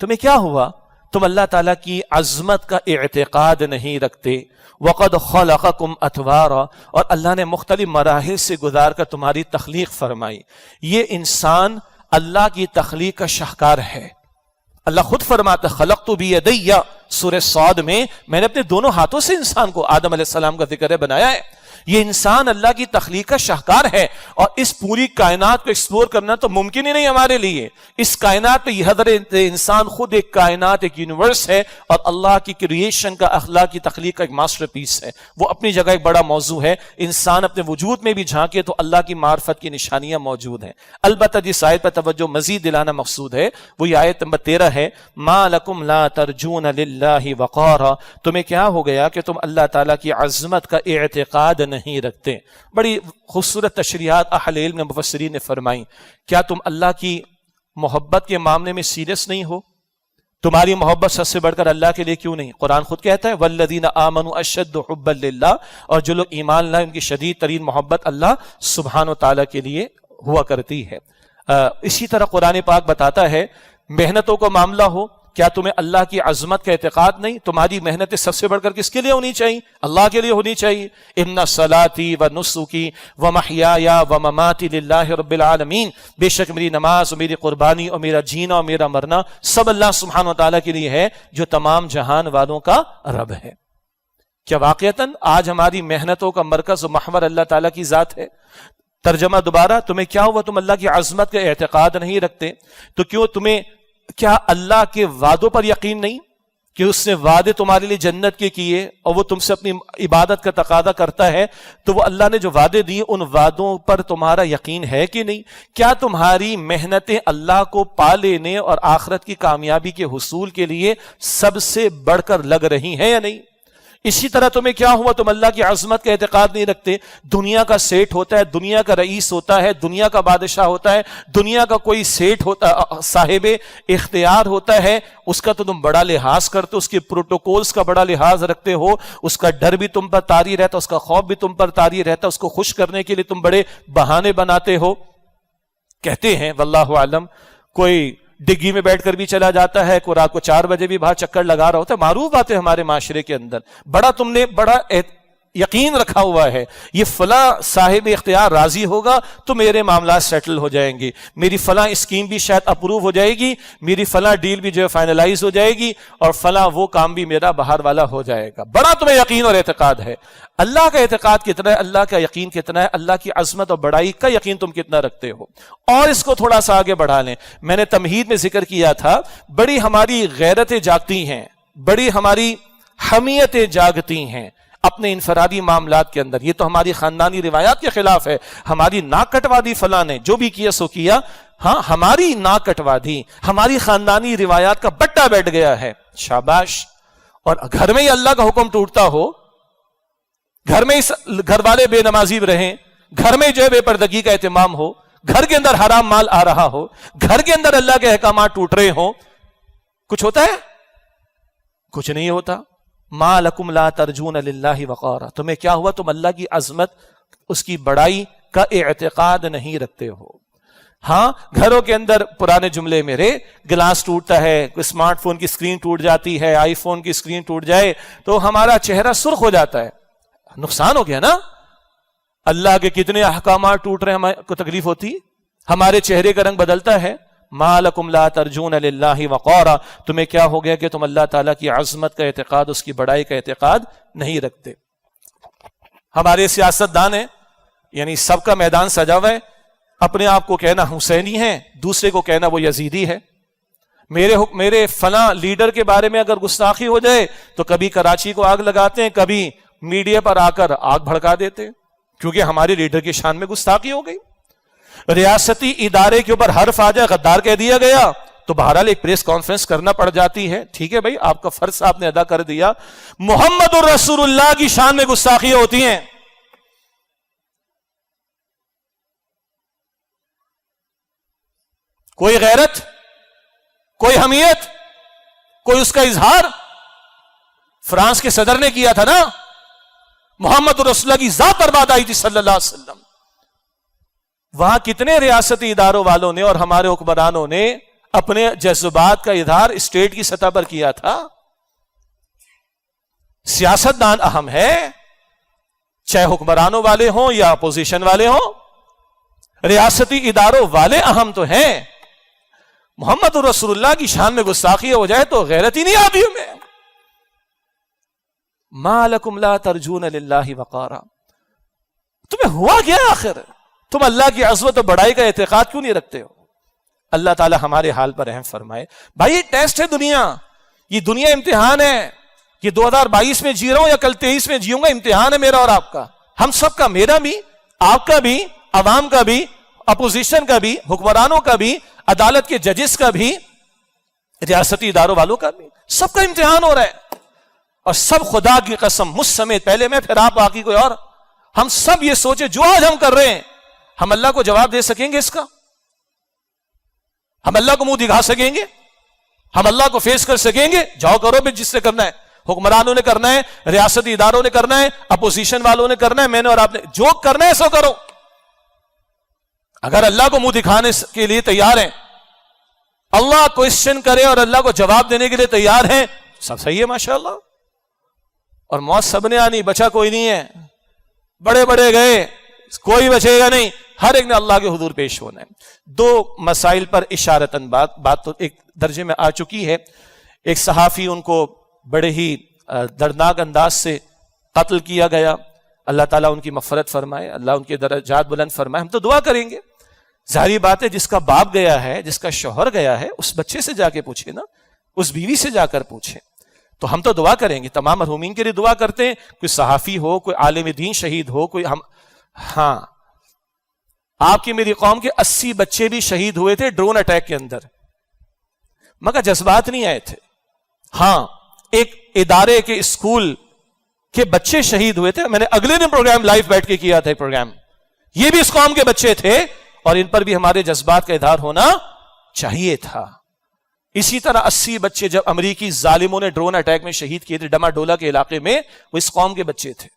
تمہیں کیا ہوا؟ تم اللہ تعالیٰ کی عظمت کا اعتقاد نہیں رکھتے. وقد خلقکم اطوارا. اور اللہ نے مختلف مراحل سے گزار کر تمہاری تخلیق فرمائی. یہ انسان اللہ کی تخلیق کا شاہکار ہے. اللہ خود فرماتا خلقت بیدی، سورہ صاد میں، میں نے اپنے دونوں ہاتھوں سے انسان کو، آدم علیہ السلام کا ذکر ہے، بنایا ہے. یہ انسان اللہ کی تخلیق کا شاہکار ہے، اور اس پوری کائنات کو ایکسپلور کرنا تو ممکن ہی نہیں ہمارے لیے۔ اس کائنات پہ یہ حضرت انسان خود ایک کائنات، ایک یونیورس ہے، اور اللہ کی کریشن کا، اخلاق کی تخلیق کا ایک ماسٹر پیس ہے۔ وہ اپنی جگہ ایک بڑا موضوع ہے۔ انسان اپنے وجود میں بھی جھانکے تو اللہ کی معرفت کی نشانیاں موجود ہیں۔ البتہ جس آیت پر توجہ مزید دلانا مقصود ہے وہ یہ آیت نمبر 13 ہے، ما لکم لا ترجون للہ وقارا، تمہیں کیا ہو گیا کہ تم اللہ تعالیٰ کی عظمت کا اعتقاد نہیں رکھتے۔ بڑی خوبصورت تشریحات اہل علم نے، مفسرین نے فرمائی۔ کیا تم اللہ کی محبت کے معاملے میں سیریس نہیں ہو؟ تمہاری محبت سب سے بڑھ کر اللہ کے لیے کیوں نہیں؟ قرآن خود کہتا ہے والذین آمنوا اشد حبا للہ، اور جو لوگ ایمان لائے ان کی شدید ترین محبت اللہ سبحانہ و تعالیٰ کے لیے ہوا کرتی ہے۔ اسی طرح قرآن پاک بتاتا ہے محنتوں کا معاملہ ہو، کیا تمہیں اللہ کی عظمت کا اعتقاد نہیں؟ تمہاری محنتیں سب سے بڑھ کر کس کے لیے ہونی چاہیے؟ اللہ کے لیے ہونی چاہیے۔ ان صلاتی و نسکی و محیای و مماتی للہ رب العالمین، بے شک میری نماز اور میری قربانی اور میرا جینا اور میرا مرنا سب اللہ سبحانہ و تعالیٰ کے لیے ہے جو تمام جہان والوں کا رب ہے۔ کیا واقعتاً آج ہماری محنتوں کا مرکز و محور اللہ تعالیٰ کی ذات ہے؟ ترجمہ دوبارہ، تمہیں کیا ہوا تم اللہ کی عظمت کا اعتقاد نہیں رکھتے؟ تو کیا اللہ کے وعدوں پر یقین نہیں کہ اس نے وعدے تمہارے لیے جنت کے کیے اور وہ تم سے اپنی عبادت کا تقاضا کرتا ہے؟ تو وہ اللہ نے جو وعدے دیے ان وعدوں پر تمہارا یقین ہے کہ نہیں؟ کیا تمہاری محنتیں اللہ کو پا لینے اور آخرت کی کامیابی کے حصول کے لیے سب سے بڑھ کر لگ رہی ہیں یا نہیں؟ اسی طرح تمہیں کیا ہوا تم اللہ کی عظمت کا اعتقاد نہیں رکھتے؟ دنیا کا سیٹ ہوتا ہے، دنیا کا رئیس ہوتا ہے، دنیا کا بادشاہ ہوتا ہے، دنیا کا کوئی سیٹ ہوتا ہے، صاحب اختیار ہوتا ہے، اس کا تو تم بڑا لحاظ کرتے ہو، اس کے پروٹوکولز کا بڑا لحاظ رکھتے ہو، اس کا ڈر بھی تم پر طاری رہتا، اس کا خوف بھی تم پر طاری رہتا، اس کو خوش کرنے کے لیے تم بڑے بہانے بناتے ہو۔ کہتے ہیں واللہ عالم، کوئی ڈگی میں بیٹھ کر بھی چلا جاتا ہے، کوئی رات کو 4 بجے بھی باہر چکر لگا رہا ہوتا ہے، معروف بات ہے ہمارے معاشرے کے اندر۔ تم نے بڑا یقین رکھا ہوا ہے یہ فلاں صاحب اختیار راضی ہوگا تو میرے معاملات سیٹل ہو جائیں گے، میری فلاں اسکیم بھی شاید اپروو ہو جائے گی، میری فلاں ڈیل بھی جو ہے فائنلائز ہو جائے گی، اور فلاں وہ کام بھی میرا باہر والا ہو جائے گا۔ بڑا تمہیں یقین اور اعتقاد ہے۔ اللہ کا اعتقاد کتنا ہے؟ اللہ کا یقین کتنا ہے؟ اللہ کی عظمت اور بڑائی کا یقین تم کتنا رکھتے ہو؟ اور اس کو تھوڑا سا آگے بڑھا لیں۔ میں نے تمہید میں ذکر کیا تھا بڑی ہماری غیرتیں جاگتی ہیں، بڑی ہماری حمیتیں جاگتی ہیں اپنے انفرادی معاملات کے اندر۔ یہ تو ہماری خاندانی روایات کے خلاف ہے۔ ہماری ناک کٹوا دی فلاں نے، جو بھی کیا سو کیا، ہاں ہماری ناک کٹوا دی، ہماری خاندانی روایات کا بٹا بیٹھ گیا ہے، شاباش۔ اور گھر میں ہی اللہ کا حکم ٹوٹتا ہو، گھر میں گھر والے بے نمازی رہیں، گھر میں جو ہے بے پردگی کا اہتمام ہو، گھر کے اندر حرام مال آ رہا ہو، گھر کے اندر اللہ کے احکامات ٹوٹ رہے ہوں، کچھ ہوتا ہے؟ کچھ نہیں ہوتا۔ ما لکم لا ترجون للہ وقارا، تمہیں کیا ہوا تم اللہ کی عظمت، اس کی بڑائی کا اعتقاد نہیں رکھتے ہو؟ ہاں گھروں کے اندر پرانے جملے میرے، گلاس ٹوٹتا ہے، اسمارٹ فون کی اسکرین ٹوٹ جاتی ہے، آئی فون کی اسکرین ٹوٹ جائے تو ہمارا چہرہ سرخ ہو جاتا ہے، نقصان ہو گیا نا۔ اللہ کے کتنے احکامات ٹوٹ رہے ہیں، ہمیں کو تکلیف ہوتی، ہمارے چہرے کا رنگ بدلتا ہے۔ ما لکم لا ترجون للہ وقارا، تمہیں کیا ہو گیا کہ تم اللہ تعالیٰ کی عظمت کا اعتقاد، اس کی بڑائی کا اعتقاد نہیں رکھتے؟ ہمارے سیاست دان ہیں، یعنی سب کا میدان سجا ہوا ہے، اپنے آپ کو کہنا حسینی ہے، دوسرے کو کہنا وہ یزیدی ہے۔ میرے فلاں لیڈر کے بارے میں اگر گستاخی ہو جائے تو کبھی کراچی کو آگ لگاتے ہیں، کبھی میڈیا پر آ کر آگ بھڑکا دیتے ہیں، کیونکہ ہمارے لیڈر کی شان میں گستاخی ہو گئی۔ ریاستی ادارے کے اوپر حرف آ جائے، غدار کہہ دیا گیا، تو بہرحال ایک پریس کانفرنس کرنا پڑ جاتی ہے۔ ٹھیک ہے بھائی، آپ کا فرض آپ نے ادا کر دیا۔ محمد الرسول اللہ کی شان میں گستاخیاں ہوتی ہیں، کوئی غیرت، کوئی حمیت، کوئی اس کا اظہار؟ فرانس کے صدر نے کیا تھا نا، محمد رسول اللہ کی ذات برباد آئی تھی صلی اللہ علیہ وسلم۔ وہاں کتنے ریاستی اداروں والوں نے اور ہمارے حکمرانوں نے اپنے جذبات کا اظہار اسٹیٹ کی سطح پر کیا تھا۔ سیاست دان اہم ہے، چاہے حکمرانوں والے ہوں یا اپوزیشن والے ہوں، ریاستی اداروں والے اہم تو ہیں۔ محمد رسول اللہ کی شان میں گستاخی ہو جائے تو غیرت ہی نہیں آتی ہمیں۔ ما لکم لا ترجون للہ وقارا، تمہیں ہوا کیا آخر؟ تم اللہ کی عظمت و بڑائی کا اعتقاد کیوں نہیں رکھتے ہو؟ اللہ تعالی ہمارے حال پر رحم فرمائے. بھائی یہ ٹیسٹ ہے دنیا، یہ دنیا امتحان ہے. یہ 2022 میں جی رہا ہوں یا کل 23 میں جیوں گا، امتحان ہے میرا اور آپ کا، ہم سب کا، میرا بھی، آپ کا بھی، عوام کا بھی، اپوزیشن کا بھی، حکمرانوں کا بھی، عدالت کے ججز کا بھی، ریاستی اداروں والوں کا بھی، سب کا امتحان ہو رہا ہے. اور سب خدا کی قسم مجھ سمیت، پہلے میں پھر آپ باقی کوئی اور، ہم سب یہ سوچے جو آج ہم کر رہے ہیں ہم اللہ کو جواب دے سکیں گے اس کا؟ ہم اللہ کو منہ دکھا سکیں گے؟ ہم اللہ کو فیس کر سکیں گے؟ جاؤ کرو بھی جس سے کرنا ہے، حکمرانوں نے کرنا ہے، ریاستی اداروں نے کرنا ہے، اپوزیشن والوں نے کرنا ہے، میں نے اور آپ نے جو کرنا ہے سو کرو. اگر اللہ کو منہ دکھانے کے لیے تیار ہیں، اللہ کوشچن کرے اور اللہ کو جواب دینے کے لیے تیار ہیں، سب صحیح ہے ماشاءاللہ. اور موت سب نے آنی، بچا کوئی نہیں ہے. بڑے بڑے گئے، کوئی بچے گا نہیں، ہر ایک نے اللہ کے حضور پیش ہونا ہے. دو مسائل پر اشارتاً بات تو ایک درجے میں آ چکی ہے. ایک صحافی، ان کو بڑے ہی دردناک انداز سے قتل کیا گیا. اللہ تعالیٰ ان کی مغفرت فرمائے، اللہ ان کے درجات بلند فرمائے. ہم تو دعا کریں گے. ظاہری بات ہے جس کا باپ گیا ہے، جس کا شوہر گیا ہے، اس بچے سے جا کے پوچھے نا، اس بیوی سے جا کر پوچھے. تو ہم تو دعا کریں گے، تمام مرحومین کے لیے دعا کرتے ہیں. کوئی صحافی ہو، کوئی عالم دین شہید ہو، کوئی ہم، ہاں آپ کی میری قوم کے 80 بچے بھی شہید ہوئے تھے ڈرون اٹیک کے اندر، مگر جذبات نہیں آئے تھے. ہاں ایک ادارے کے اسکول کے بچے شہید ہوئے تھے. میں نے اگلے دن پروگرام لائیو بیٹھ کے کیا تھا پروگرام، یہ بھی اس قوم کے بچے تھے اور ان پر بھی ہمارے جذبات کا اظہار ہونا چاہیے تھا. اسی طرح 80 بچے جب امریکی ظالموں نے ڈرون اٹیک میں شہید کیے تھے ڈما ڈولا کے علاقے میں، وہ اس قوم کے بچے تھے.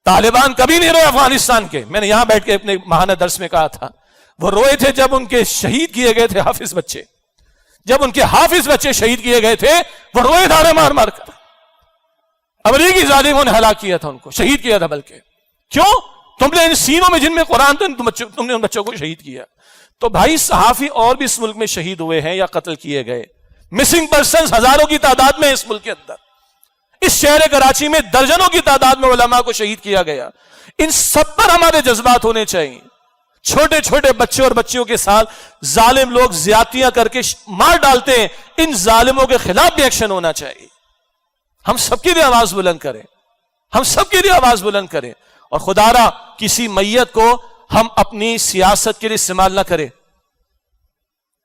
طالبان کبھی نہیں روئے افغانستان کے. میں نے یہاں بیٹھ کے اپنے ماہانہ درس میں کہا تھا، وہ روئے تھے جب ان کے شہید کیے گئے تھے حافظ بچے. جب ان کے حافظ بچے شہید کیے گئے تھے وہ روئے دھاڑے مار مار کر. امریکی ظالموں نے ہلاک کیا تھا ان کو، شہید کیا تھا. بلکہ کیوں؟ تم نے ان سینوں میں جن میں قرآن تھا تم نے ان بچوں کو شہید کیا. تو بھائی صحافی اور بھی اس ملک میں شہید ہوئے ہیں یا قتل کیے گئے. مسنگ پرسنز ہزاروں کی تعداد میں اس ملک کے اندر. اس شہر کراچی میں درجنوں کی تعداد میں علماء کو شہید کیا گیا. ان سب پر ہمارے جذبات ہونے چاہیے. چھوٹے چھوٹے بچے اور بچیوں کے ساتھ ظالم لوگ زیادتیاں کر کے مار ڈالتے ہیں، ان ظالموں کے خلاف بھی ایکشن ہونا چاہیے. ہم سب کے لیے آواز بلند کریں، ہم سب کے لیے آواز بلند کریں. اور خدا را کسی میت کو ہم اپنی سیاست کے لیے استعمال نہ کریں.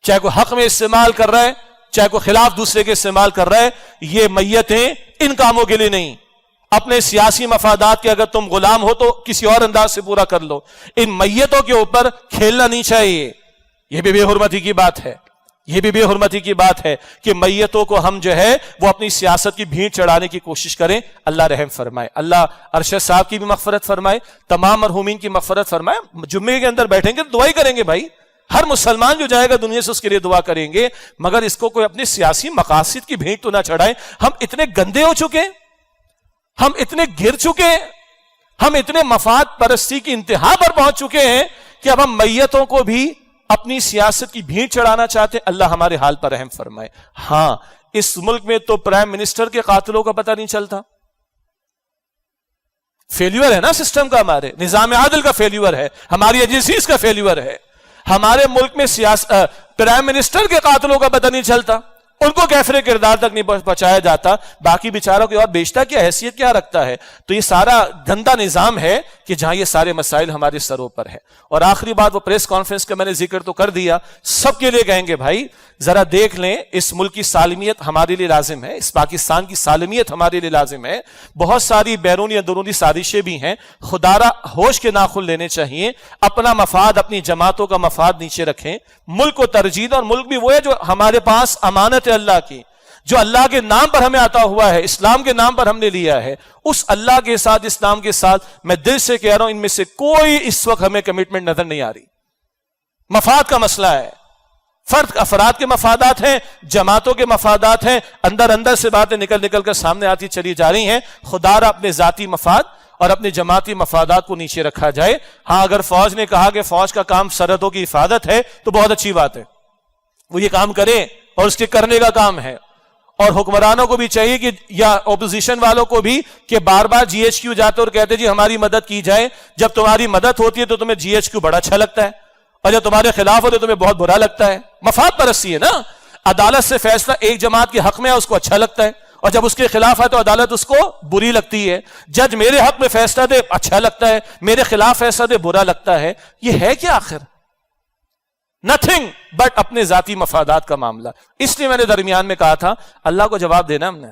چاہے کوئی حق میں استعمال کر رہا ہے، چاہے کوئی خلاف دوسرے کے استعمال کر رہا ہے، یہ میتیں ان کاموں کے لیے نہیں. اپنے سیاسی مفادات کے اگر تم غلام ہو تو کسی اور انداز سے پورا کر لو. ان میتوں کے اوپر کھیلنا نہیں چاہیے. یہ بھی بے حرمتی کی بات ہے، یہ بھی بے حرمتی کی بات ہے کہ میتوں کو ہم جو ہے وہ اپنی سیاست کی بھیڑ چڑھانے کی کوشش کریں. اللہ رحم فرمائے، اللہ ارشد صاحب کی بھی مغفرت فرمائے، تمام مرحومین کی مغفرت فرمائے. جمعے کے اندر بیٹھیں گے تو دعائی کریں گے. بھائی ہر مسلمان جو جائے گا دنیا سے اس کے لیے دعا کریں گے، مگر اس کو کوئی اپنے سیاسی مقاصد کی بھیڑ تو نہ چڑھائیں. ہم اتنے گندے ہو چکے، ہم اتنے گر چکے، ہم اتنے مفاد پرستی کی انتہا پر پہنچ چکے ہیں کہ اب ہم میتوں کو بھی اپنی سیاست کی بھیڑ چڑھانا چاہتے ہیں. اللہ ہمارے حال پر رحم فرمائے. ہاں اس ملک میں تو پرائم منسٹر کے قاتلوں کا پتہ نہیں چلتا. فیلیور ہے نا سسٹم کا، ہمارے نظام عادل کا فیلیور ہے، ہماری ایجنسیز کا فیلیور ہے. ہمارے ملک میں پرائم منسٹر کے قاتلوں کا پتہ نہیں چلتا، ان کو کیفر کردار تک نہیں پہنچایا جاتا، باقی بیچاروں کی اور بیچتا کیا، حیثیت کیا رکھتا ہے. تو یہ سارا گندا نظام ہے کہ جہاں یہ سارے مسائل ہمارے سروں پر ہے. اور آخری بات، وہ پریس کانفرنس کا میں نے ذکر تو کر دیا، سب کے لیے کہیں گے بھائی ذرا دیکھ لیں، اس ملک کی سالمیت ہمارے لیے لازم ہے، اس پاکستان کی سالمیت ہمارے لیے لازم ہے. بہت ساری بیرونی اندرونی سازشیں بھی ہیں، خدارہ ہوش کے ناخن لینے چاہیے. اپنا مفاد، اپنی جماعتوں کا مفاد نیچے رکھیں، ملک کو ترجیح دیں. اور ملک بھی وہ ہے جو ہمارے پاس امانت ہے اللہ کی، جو اللہ کے نام پر ہمیں عطا ہوا ہے، اسلام کے نام پر ہم نے لیا ہے. اس اللہ کے ساتھ، اسلام کے ساتھ میں دل سے کہہ رہا ہوں، ان میں سے کوئی اس وقت ہمیں کمٹمنٹ نظر نہیں آ رہی. مفاد کا مسئلہ ہے، فرد افراد کے مفادات ہیں، جماعتوں کے مفادات ہیں، اندر سے باتیں نکل کر سامنے آتی چلی جا رہی ہیں. خدا را اپنے ذاتی مفاد اور اپنے جماعتی مفادات کو نیچے رکھا جائے. ہاں اگر فوج نے کہا کہ فوج کا کام سرحدوں کی حفاظت ہے تو بہت اچھی بات ہے، وہ یہ کام کرے اور اس کے کرنے کا کام ہے. اور حکمرانوں کو بھی چاہیے کہ یا اپوزیشن والوں کو بھی کہ بار بار جی ایچ کیو جاتے اور کہتے جی ہماری مدد کی جائے. جب تمہاری مدد ہوتی ہے تو تمہیں جی ایچ کیو بڑا اچھا لگتا ہے, اور جب تمہارے خلاف ہوتے تمہیں بہت برا لگتا ہے. مفاد پرستی ہے نا. عدالت سے فیصلہ ایک جماعت کے حق میں ہے, اس کو اچھا لگتا ہے, اور جب اس کے خلاف ہے تو عدالت اس کو بری لگتی ہے. جج میرے حق میں فیصلہ دے اچھا لگتا ہے, میرے خلاف فیصلہ دے برا لگتا ہے. یہ ہے کیا آخر؟ نتھنگ بٹ اپنے ذاتی مفادات کا معاملہ. اس لیے میں نے درمیان میں کہا تھا اللہ کو جواب دینا ہم نے,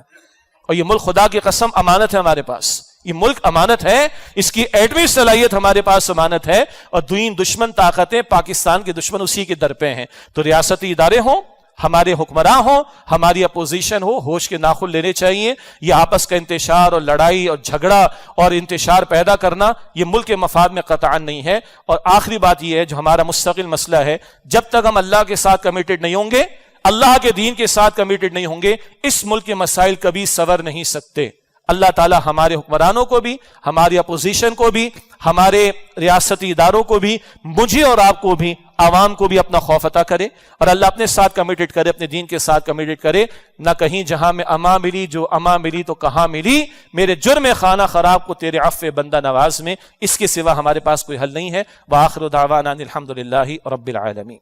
اور یہ ملک خدا کی قسم امانت ہے ہمارے پاس. یہ ملک امانت ہے, اس کی ایٹمی صلاحیت ہمارے پاس امانت ہے, اور دشمن طاقتیں پاکستان کے دشمن اسی کے در پہ ہیں. تو ریاستی ادارے ہوں, ہمارے حکمراں ہوں, ہماری اپوزیشن ہو, ہوش کے ناخن لینے چاہیے. یہ آپس کا انتشار اور لڑائی اور جھگڑا اور انتشار پیدا کرنا یہ ملک کے مفاد میں قطعاً نہیں ہے. اور آخری بات یہ ہے جو ہمارا مستقل مسئلہ ہے, جب تک ہم اللہ کے ساتھ کمیٹڈ نہیں ہوں گے, اللہ کے دین کے ساتھ کمیٹڈ نہیں ہوں گے, اس ملک کے مسائل کبھی سنور نہیں سکتے. اللہ تعالی ہمارے حکمرانوں کو بھی, ہماری اپوزیشن کو بھی, ہمارے ریاستی اداروں کو بھی, مجھے اور آپ کو بھی, عوام کو بھی اپنا خوف عطا کرے, اور اللہ اپنے ساتھ کمیٹڈ کرے, اپنے دین کے ساتھ کمیٹڈ کرے. نہ کہیں جہاں میں اما ملی, جو اما ملی تو کہاں ملی, میرے جرم خانہ خراب کو تیرے عفو بندہ نواز میں, اس کے سوا ہمارے پاس کوئی حل نہیں ہے. وآخر دعوانا الحمدللہ رب العالمین.